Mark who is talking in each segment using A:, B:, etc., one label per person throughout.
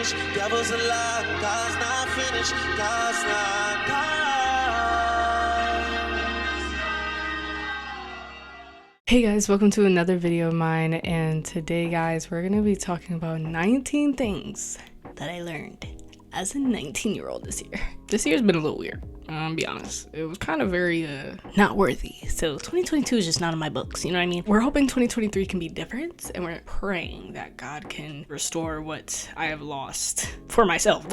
A: finished. Devil's alive, God's not finished. God's not done.
B: Hey guys, welcome to another video of mine, and today guys we're gonna be talking about 19 things that I learned as a 19-year-old this year. This year's been a little weird, I'll be honest. It was kind of very not worthy. So 2022 is just not in my books, you know what I mean? We're hoping 2023 can be different, and we're praying that God can restore what I have lost for myself.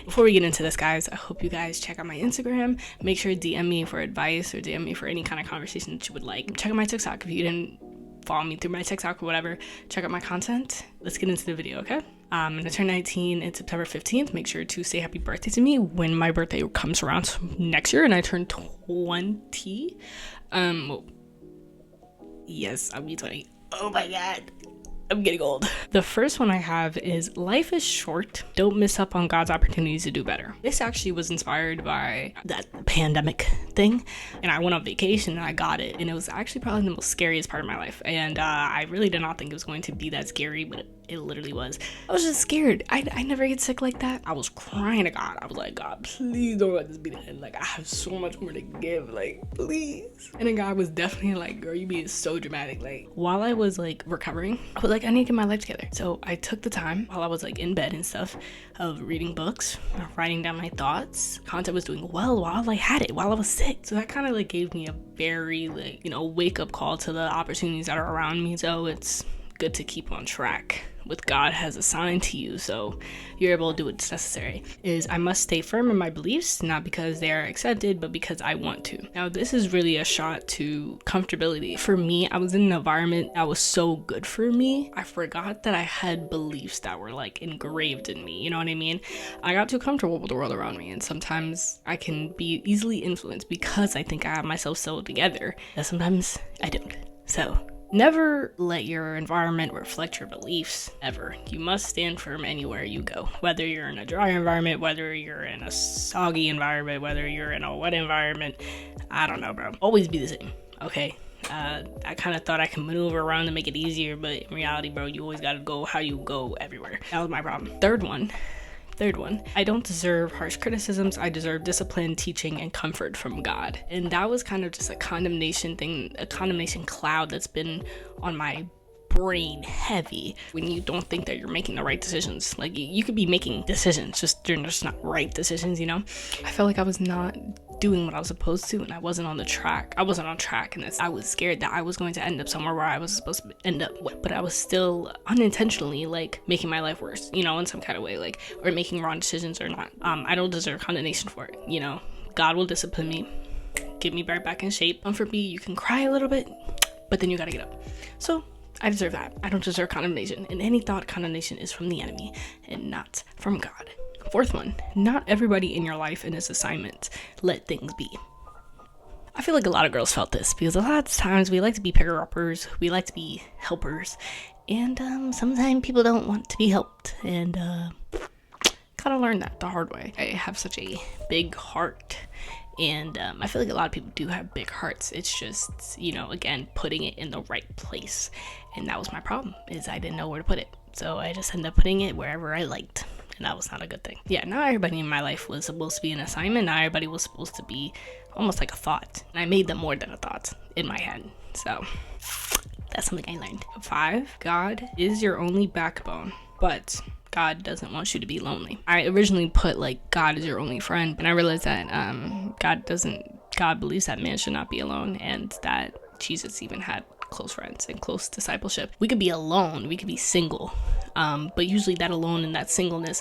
B: Before we get into this, guys, I hope you guys check out my Instagram. Make sure to DM me for advice or DM me for any kind of conversation that you would like. Check out my TikTok if you didn't follow me through my TikTok or whatever. Check out my content. Let's get into the video, okay? I'm gonna turn 19 in September 15th. Make sure to say happy birthday to me when my birthday comes around next year and I turn 20. Yes, I'll be 20. Oh my god, I'm getting old. The first one I have is life is short. Don't miss up on God's opportunities to do better. This actually was inspired by that pandemic thing, and I went on vacation and I got it, and it was actually probably the most scariest part of my life. And I really did not think it was going to be that scary, but it literally was. I was just scared. I never get sick like that. I was crying to God. I was like, God, please don't let this be the end. Like, I have so much more to give. Like, please. And then God was definitely like, girl, you being so dramatic. Like, while I was like recovering, I was like, I need to get my life together. So I took the time while I was like in bed and stuff of reading books, writing down my thoughts. Content was doing well while I had it, while I was sick. So that kind of like gave me a very like, you know, wake up call to the opportunities that are around me. So it's good to keep on track with God has assigned to you, so you're able to do what's necessary. Is I must stay firm in my beliefs, not because they are accepted, but because I want to. Now, this is really a shot to comfortability. For me, I was in an environment that was so good for me, I forgot that I had beliefs that were like engraved in me, you know what I mean? I got too comfortable with the world around me, and sometimes I can be easily influenced because I think I have myself so together, that sometimes I don't. So never let your environment reflect your beliefs, ever. You must stand firm anywhere you go. Whether you're in a dry environment, whether you're in a soggy environment, whether you're in a wet environment, I don't know, bro. Always be the same, okay? I kind of thought I could maneuver around to make it easier, but in reality, bro, you always gotta go how you go everywhere. That was my problem. Third one, I don't deserve harsh criticisms. I deserve discipline, teaching, and comfort from God. And that was kind of just a condemnation thing, a condemnation cloud that's been on my brain heavy when you don't think that you're making the right decisions. Like, you could be making decisions, they're just not right decisions, you know? I felt like I was not doing what I was supposed to, and I wasn't on track, and I was scared that I was going to end up somewhere where I was supposed to end up, but I was still unintentionally like making my life worse, you know, in some kind of way, like, or making wrong decisions or not. I don't deserve condemnation for it, you know. God will discipline me, get me right back in shape, comfort me. You can cry a little bit, but then you gotta get up. So I deserve that. I don't deserve condemnation, and any thought condemnation is from the enemy and not from God. Fourth one, not everybody in your life in this assignment. Let things be. I feel like a lot of girls felt this because a lot of times we like to be picker-uppers, we like to be helpers, and sometimes people don't want to be helped, and kind of learned that the hard way. I have such a big heart, and I feel like a lot of people do have big hearts. It's just, you know, again, putting it in the right place, and that was my problem, is I didn't know where to put it, so I just ended up putting it wherever I liked. And that was not a good thing. Yeah, not everybody in my life was supposed to be an assignment. Not everybody was supposed to be almost like a thought. And I made them more than a thought in my head. So that's something I learned. 5, God is your only backbone, but God doesn't want you to be lonely. I originally put like God is your only friend, and I realized that God believes that man should not be alone, and that Jesus even had close friends and close discipleship. We could be alone, we could be single, but usually that alone and that singleness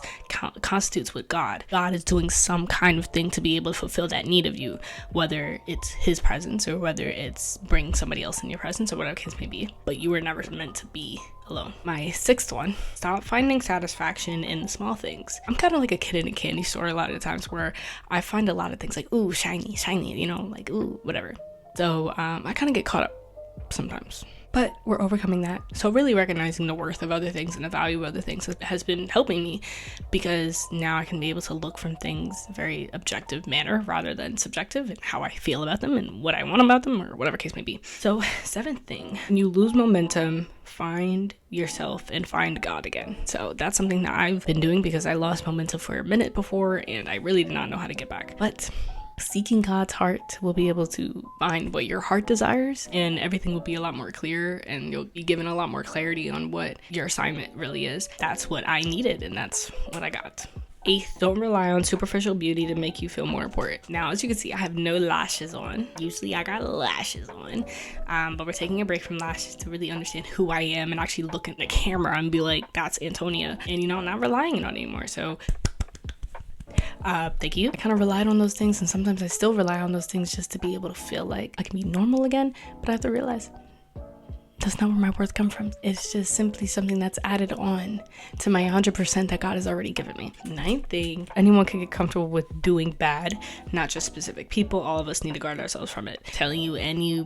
B: constitutes with God. God is doing some kind of thing to be able to fulfill that need of you, whether it's his presence or whether it's bringing somebody else in your presence or whatever case may be, but you were never meant to be alone. My 6th one, stop finding satisfaction in the small things. I'm kind of like a kid in a candy store a lot of the times, where I find a lot of things like, ooh, shiny, you know, like, ooh, whatever. So I kind of get caught up sometimes. but we're overcoming that. So really recognizing the worth of other things and the value of other things has been helping me, because now I can be able to look from things very objective manner rather than subjective, and how I feel about them and what I want about them, or whatever case may be. So 7th thing, when you lose momentum, find yourself and find God again. So that's something that I've been doing, because I lost momentum for a minute before and I really did not know how to get back. But seeking God's heart will be able to find what your heart desires, and everything will be a lot more clear, and you'll be given a lot more clarity on what your assignment really is. That's what I needed, and that's what I got. 8th, don't rely on superficial beauty to make you feel more important. Now, as you can see, I have no lashes on. Usually I got lashes on, but we're taking a break from lashes to really understand who I am and actually look at the camera and be like, that's Antonia. And I'm not relying on it anymore. So thank you. I kind of relied on those things, and sometimes I still rely on those things just to be able to feel like I can be normal again. But I have to realize that's not where my worth comes from. It's just simply something that's added on to my 100% that God has already given me. 9th thing, anyone can get comfortable with doing bad, not just specific people. All of us need to guard ourselves from it. Telling you, any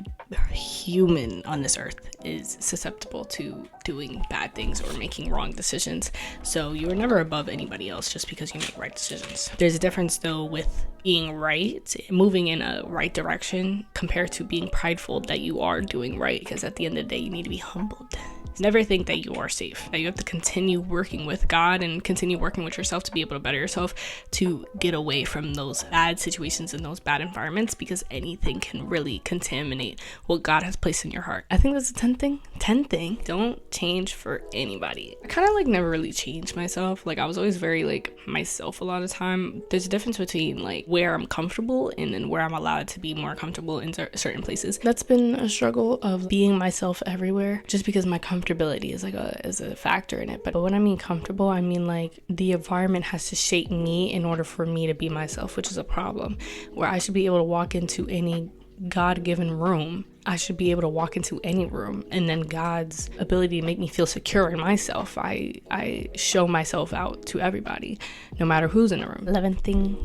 B: human on this earth is susceptible to doing bad things or making wrong decisions. So you are never above anybody else just because you make right decisions. There's a difference though with being right, moving in a right direction, compared to being prideful that you are doing right, because at the end of the day you need to be humbled. Never think that you are safe, that you have to continue working with God and continue working with yourself to be able to better yourself, to get away from those bad situations and those bad environments, because anything can really contaminate what God has placed in your heart. I think that's the 10th thing. 10th thing, don't change for anybody. I kind of like never really changed myself. Like I was always very like myself a lot of the time. There's a difference between like where I'm comfortable and then where I'm allowed to be more comfortable in certain places. That's been a struggle of being myself everywhere, just because my comfortability is a factor in it. But when I mean comfortable, I mean like the environment has to shape me in order for me to be myself, which is a problem. Where I should be able to walk into any God-given room, I should be able to walk into any room, and then God's ability to make me feel secure in myself, I show myself out to everybody, no matter who's in the room. 11th thing,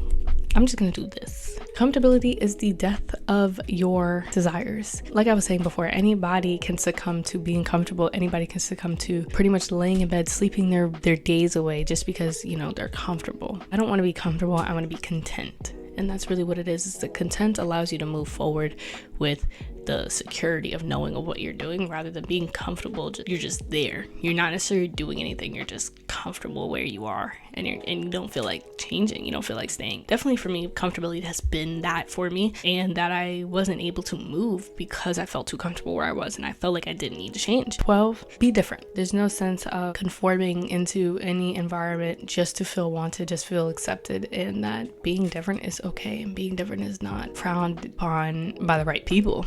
B: I'm just gonna do this. Comfortability is the death of your desires. Like I was saying before, anybody can succumb to being comfortable. Anybody can succumb to pretty much laying in bed, sleeping their days away just because, they're comfortable. I don't want to be comfortable. I want to be content. And that's really what it is. The content allows you to move forward with the security of knowing of what you're doing, rather than being comfortable. You're just there. You're not necessarily doing anything. You're just comfortable where you are, and you don't feel like changing. You don't feel like staying. Definitely for me, comfortability has been that for me, and that I wasn't able to move because I felt too comfortable where I was, and I felt like I didn't need to change. 12, be different. There's no sense of conforming into any environment just to feel wanted, just feel accepted, and that being different is okay, and being different is not frowned upon by the right people.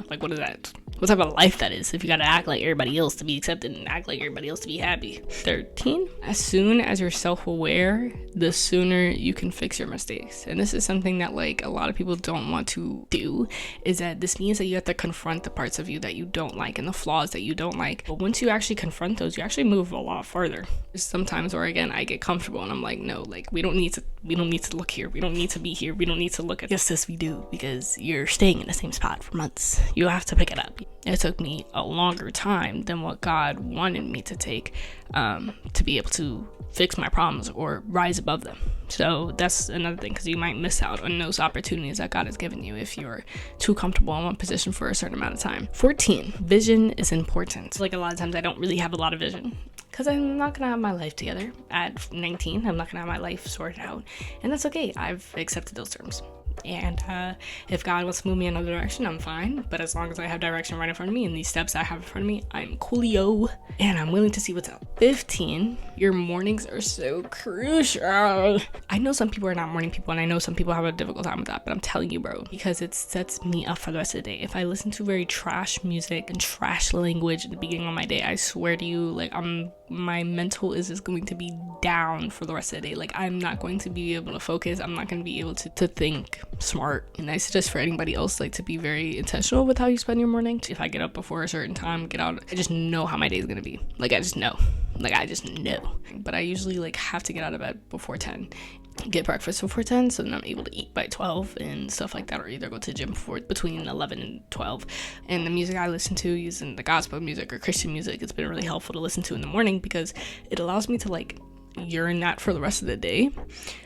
B: Like what is that? What type of life that is if you gotta act like everybody else to be accepted and act like everybody else to be happy. 13, as soon as you're self-aware, the sooner you can fix your mistakes. And this is something that like a lot of people don't want to do, is that this means that you have to confront the parts of you that you don't like and the flaws that you don't like. But once you actually confront those, you actually move a lot farther. There's sometimes where again I get comfortable and I'm like, no, like we don't need to look here, we don't need to be here, we don't need to look at this. Yes, we do, because you're staying in the same spot for months. You have to pick it up. It took me a longer time than what God wanted me to take to be able to fix my problems or rise above them. So that's another thing, because you might miss out on those opportunities that God has given you if you're too comfortable in one position for a certain amount of time. 14, vision is important. Like a lot of times I don't really have a lot of vision, because I'm not gonna have my life together at 19. I'm not gonna have my life sorted out, and that's okay. I've accepted those terms. And if God wants to move me in another direction, I'm fine. But as long as I have direction right in front of me and these steps I have in front of me, I'm coolio, and I'm willing to see what's up. 15, your mornings are so crucial. I know some people are not morning people, and I know some people have a difficult time with that, but I'm telling you, bro, because it sets me up for the rest of the day. If I listen to very trash music and trash language at the beginning of my day, I swear to you, like my mental is just going to be down for the rest of the day. Like I'm not going to be able to focus. I'm not going to be able to think smart. And I suggest for anybody else, like, to be very intentional with how you spend your morning. If I get up before a certain time, get out, I just know how my day is going to be. Like I just know. But I usually like have to get out of bed before 10, get breakfast before 10, so then I'm able to eat by 12 and stuff like that, or either go to the gym between 11 and 12. And the music I listen to, using the gospel music or Christian music, it's been really helpful to listen to in the morning because it allows me to like yearn that for the rest of the day.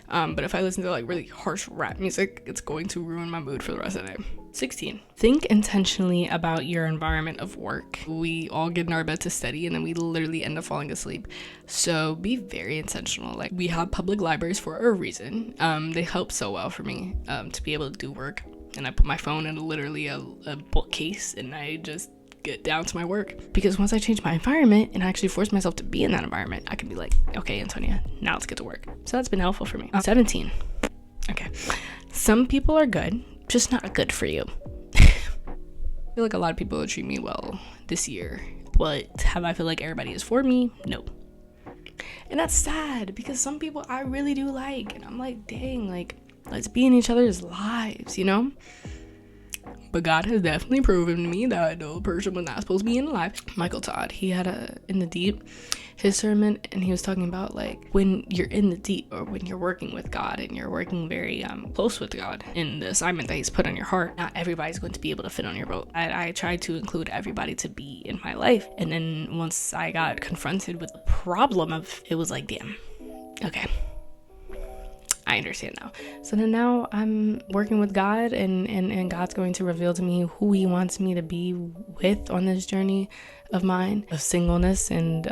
B: But if I listen to like really harsh rap music, it's going to ruin my mood for the rest of the day. 16. Think intentionally about your environment of work. We all get in our bed to study and then we literally end up falling asleep. So be very intentional. Like, we have public libraries for a reason. They help so well for me to be able to do work. And I put my phone in literally a bookcase and I just get down to my work, because once I change my environment and I actually force myself to be in that environment, I can be like, okay, Antonia, now let's get to work. So that's been helpful for me. 17. Okay, some people are good, just not good for you. I feel like a lot of people treat me well this year, but have I feel like everybody is for me? No. And that's sad, because some people I really do like, and I'm like, dang, like, let's be in each other's lives, you know? But God has definitely proven to me that no person was not supposed to be in life. Michael Todd, he had in the deep, his sermon, and he was talking about like when you're in the deep, or when you're working with God and you're working very close with God in the assignment that he's put on your heart, not everybody's going to be able to fit on your boat. I tried to include everybody to be in my life, and then once I got confronted with the problem of it, was like, damn, okay, I understand now. So then now I'm working with God, and God's going to reveal to me who he wants me to be with on this journey of mine, of singleness, and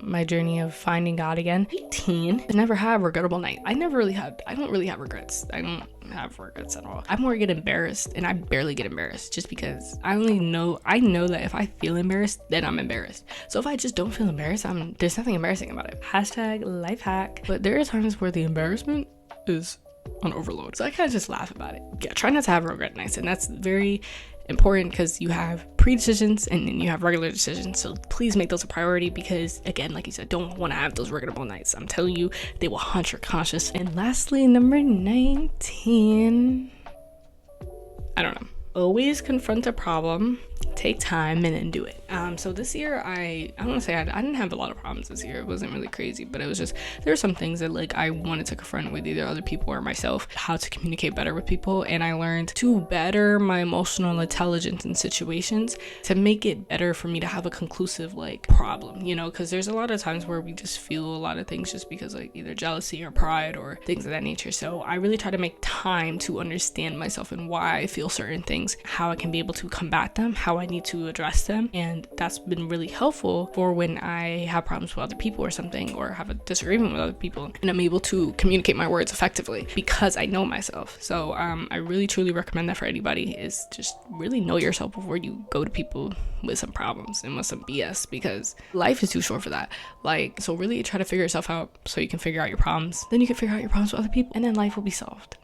B: my journey of finding God again. 18. I never have regrettable nights. I don't really have regrets. I don't have regrets at all. I more get embarrassed, and I barely get embarrassed, just because I know that if I feel embarrassed, then I'm embarrassed. So if I just don't feel embarrassed, there's nothing embarrassing about it. Hashtag life hack. But there are times where the embarrassment is on overload, so I kind of just laugh about it. Yeah, try not to have regret nights, and that's very important because you have pre-decisions and then you have regular decisions. So please make those a priority, because again, like you said, don't want to have those regrettable nights. I'm telling you, they will haunt your conscience. And lastly, number 19, I don't know, always confront a problem, take time, and then do it. So this year, I want to say I didn't have a lot of problems this year. It wasn't really crazy, but it was just, there were some things that like I wanted to confront with either other people or myself, how to communicate better with people. And I learned to better my emotional intelligence in situations to make it better for me to have a conclusive like problem, you know, because there's a lot of times where we just feel a lot of things just because like either jealousy or pride or things of that nature. So I really try to make time to understand myself and why I feel certain things, how I can be able to combat them, how I need to address them. And that's been really helpful for when I have problems with other people or something, or have a disagreement with other people, and I'm able to communicate my words effectively because I know myself. So I really truly recommend that for anybody, is just really know yourself before you go to people with some problems and with some BS, because life is too short for that. Like, so really try to figure yourself out so you can figure out your problems. Then you can figure out your problems with other people, and then life will be solved.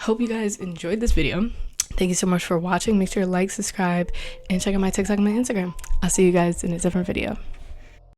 B: Hope you guys enjoyed this video. Thank you so much for watching. Make sure to like, subscribe, and check out my TikTok and my Instagram. I'll see you guys in a different video.